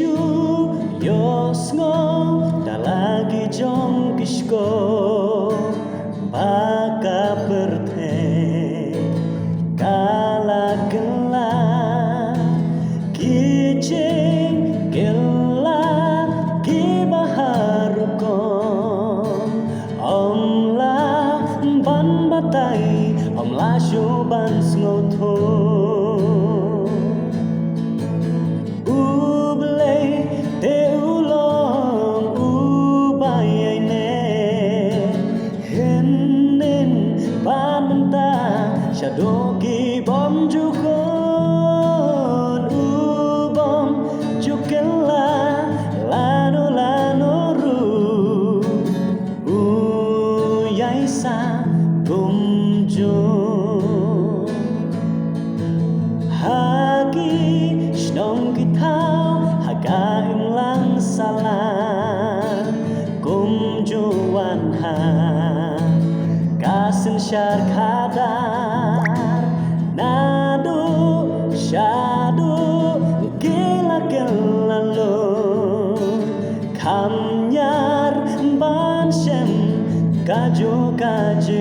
Kichu Yosngo Dalagi Jong Kishko Baka Perte Kala Gela Kiching Gela Kibaharukon Omla Ban Batai Omla Shuban Sngoto Shadogi bom jukon ubom jukela lano lano ru yaisa bumjo hagi shnong kitao hagaim lang salam kumjuan ha kasen syar kadar nadu shadu gila gila lo kamnyar ban shem kaju kaju